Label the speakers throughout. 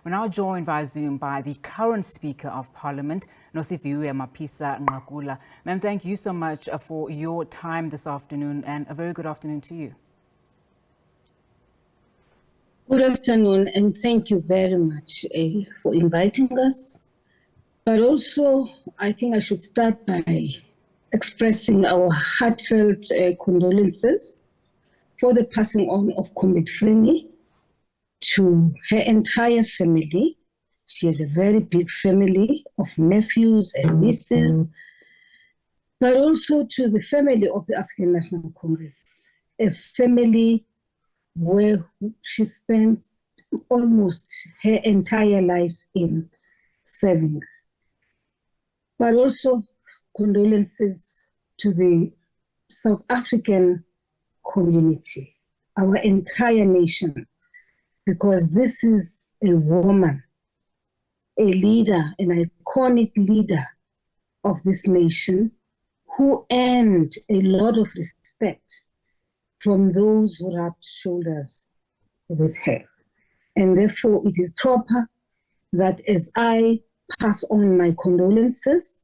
Speaker 1: We're now joined via Zoom by the current Speaker of Parliament, Nosiviwe Mapisa-Nqakula. Ma'am, thank you so much for your time this afternoon, and a very good afternoon to you.
Speaker 2: Good afternoon, and thank you very much for inviting us. But also, I think I should start by expressing our heartfelt condolences for the passing on of Comrade Frene, to her entire family. She has a very big family of nephews and nieces, but also to the family of the African National Congress, a family where she spends almost her entire life in serving. But also condolences to the South African community, our entire nation, because this is a woman, a leader, an iconic leader of this nation who earned a lot of respect from those who rubbed shoulders with her. And therefore, it is proper that as I pass on my condolences,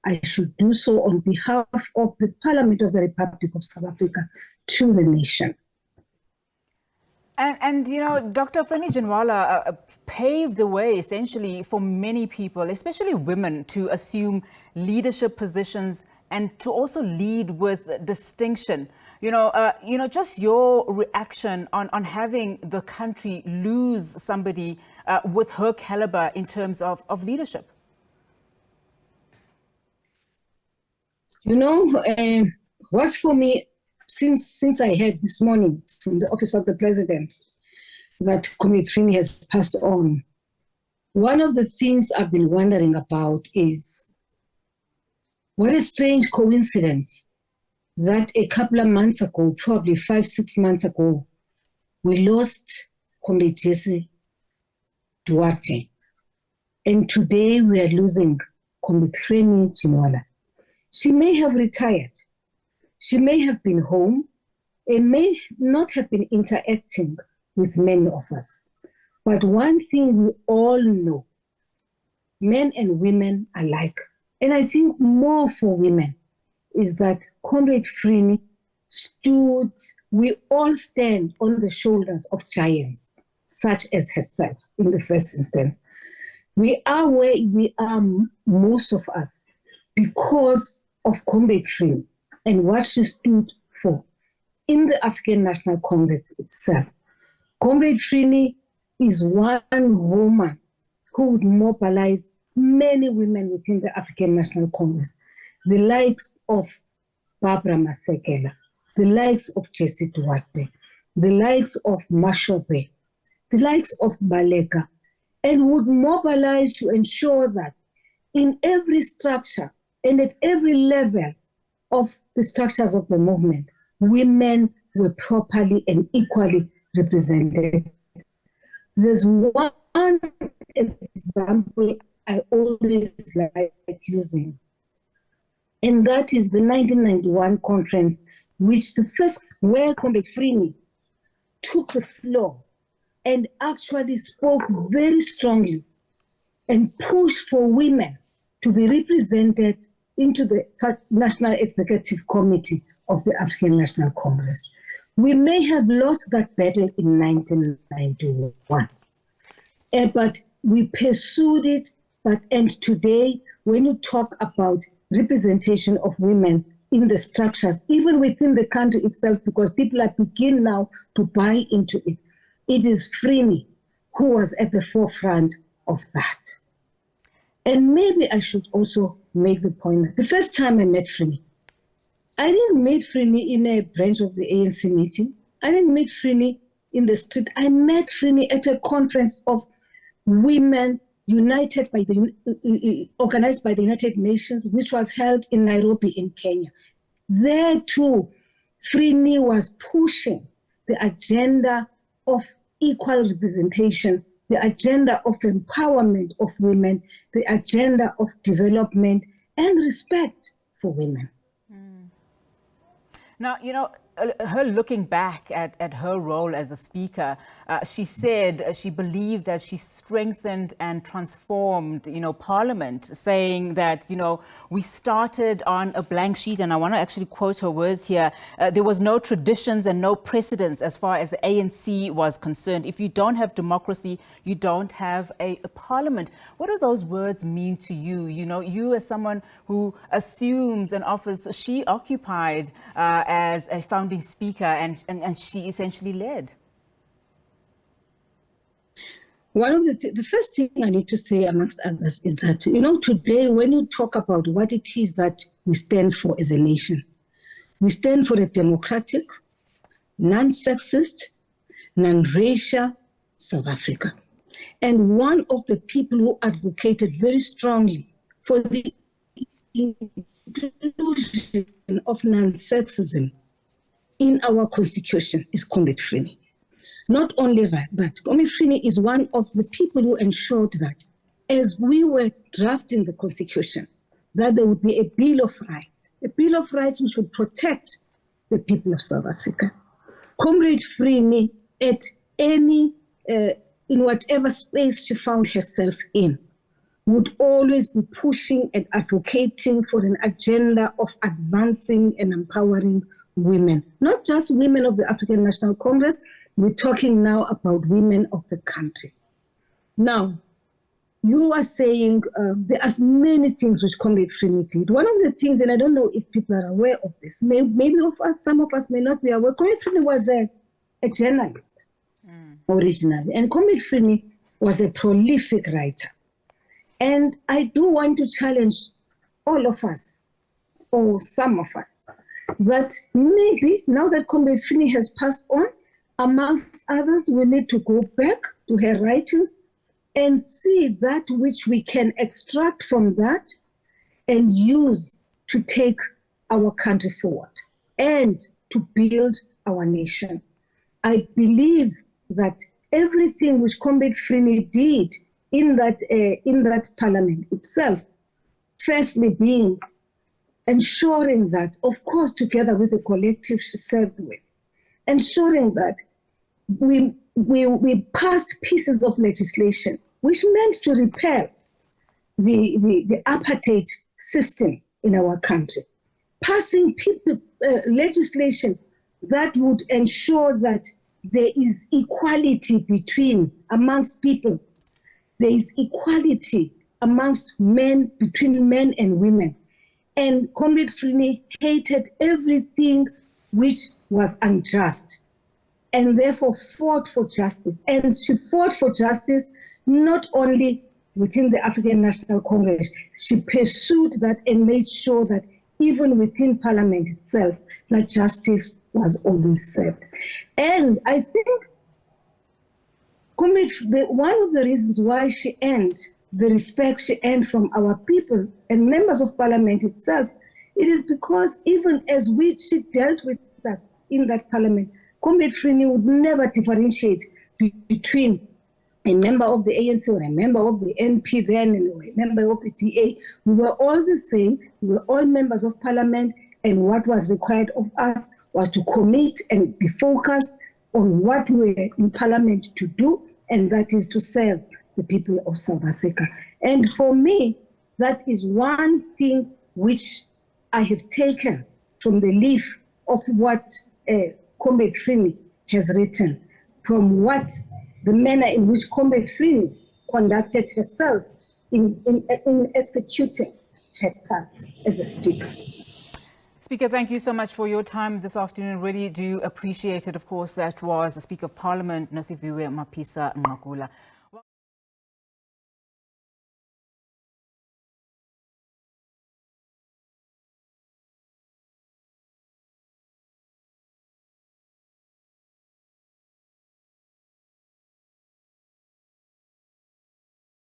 Speaker 2: I should do so on behalf of the Parliament of the Republic of South Africa to the nation.
Speaker 1: And you know, Dr. Frene Ginwala paved the way essentially for many people, especially women, to assume leadership positions and to also lead with distinction. Just your reaction on having the country lose somebody with her caliber in terms of leadership.
Speaker 2: What for me, since I heard this morning from the Office of the President that Comrade Frene has passed on, one of the things I've been wondering about is what a strange coincidence that a couple of months ago, probably 5-6 months ago, we lost Comrade Jesse Duarte. And today we are losing Comrade Frene Ginwala. She may have retired. She may have been home and may not have been interacting with many of us. But one thing we all know, men and women alike, and I think more for women, is that Comrade Frene we all stand on the shoulders of giants, such as herself in the first instance. We are where we are, most of us, because of Comrade Frene and what she stood for in the African National Congress itself. Comrade Frene is one woman who would mobilize many women within the African National Congress, the likes of Barbara Masekela, the likes of Jesse Duarte, the likes of Mashobe, the likes of Baleka, and would mobilize to ensure that in every structure and at every level of the structures of the movement, women were properly and equally represented. There's one example I always like using, and that is the 1991 conference, where Comrade Frene took the floor and actually spoke very strongly and pushed for women to be represented into the National Executive Committee of the African National Congress. We may have lost that battle in 1991, but we pursued it. And today, when you talk about representation of women in the structures, even within the country itself, because people are beginning now to buy into it, it is Frene who was at the forefront of that. And maybe I should also make the point that the first time I met Frene, I didn't meet Frene in a branch of the ANC meeting. I didn't meet Frene in the street. I met Frene at a conference of women organized by the United Nations, which was held in Nairobi in Kenya. There too, Frene was pushing the agenda of equal representation, the agenda of empowerment of women, the agenda of development and respect for women.
Speaker 1: Now, her looking back at her role as a speaker, she said she believed that she strengthened and transformed, Parliament, saying that, we started on a blank sheet, and I want to actually quote her words here. There was no traditions and no precedents as far as the ANC was concerned. If you don't have democracy, you don't have a parliament. What do those words mean to you? You as someone who assumes an office she occupied as a founding speaker, and she essentially led.
Speaker 2: One of the first thing I need to say, amongst others, is that, today when you talk about what it is that we stand for as a nation, we stand for a democratic, non-sexist, non-racial South Africa. And one of the people who advocated very strongly for the inclusion of non-sexism in our constitution is Comrade Frene. Not only that, Comrade Frene is one of the people who ensured that as we were drafting the constitution, that there would be a Bill of Rights which would protect the people of South Africa. Comrade Frene, in whatever space she found herself in, would always be pushing and advocating for an agenda of advancing and empowering women. Not just women of the African National Congress, we're talking now about women of the country. Now, you are saying there are many things which Comrade Frene did. One of the things, and I don't know if people are aware of this, maybe some of us may not be aware, Comrade Frene was a journalist originally, and Comrade Frene was a prolific writer. And I do want to challenge all of us, or some of us, that maybe now that Comrade Frene has passed on, amongst others, we need to go back to her writings and see that which we can extract from that and use to take our country forward and to build our nation. I believe that everything which Comrade Frene did in that parliament itself, firstly being ensuring that, of course, together with the collective she served with, ensuring that we passed pieces of legislation which meant to repel the apartheid system in our country, passing legislation that would ensure that there is equality amongst people. There is equality amongst men, between men and women. And Comrade Frene hated everything which was unjust and therefore fought for justice. And she fought for justice not only within the African National Congress, she pursued that and made sure that even within Parliament itself, that justice was always served. And I think one of the reasons why she earned the respect she earned from our people and members of Parliament itself, it is because even as she dealt with us in that Parliament, Comrade Frene would never differentiate between a member of the ANC or a member of the NP then and a member of the TA. We were all the same. We were all members of Parliament, and what was required of us was to commit and be focused on what we were in Parliament to do, and that is to serve the people of South Africa. And for me, that is one thing which I have taken from the leaf of what Comrade Frene has written, from what the manner in which Comrade Frene conducted herself in executing her tasks as a speaker.
Speaker 1: Speaker, thank you so much for your time this afternoon. Really do appreciate it. Of course, that was the Speaker of Parliament, Nosiviwe Mapisa-Nqakula.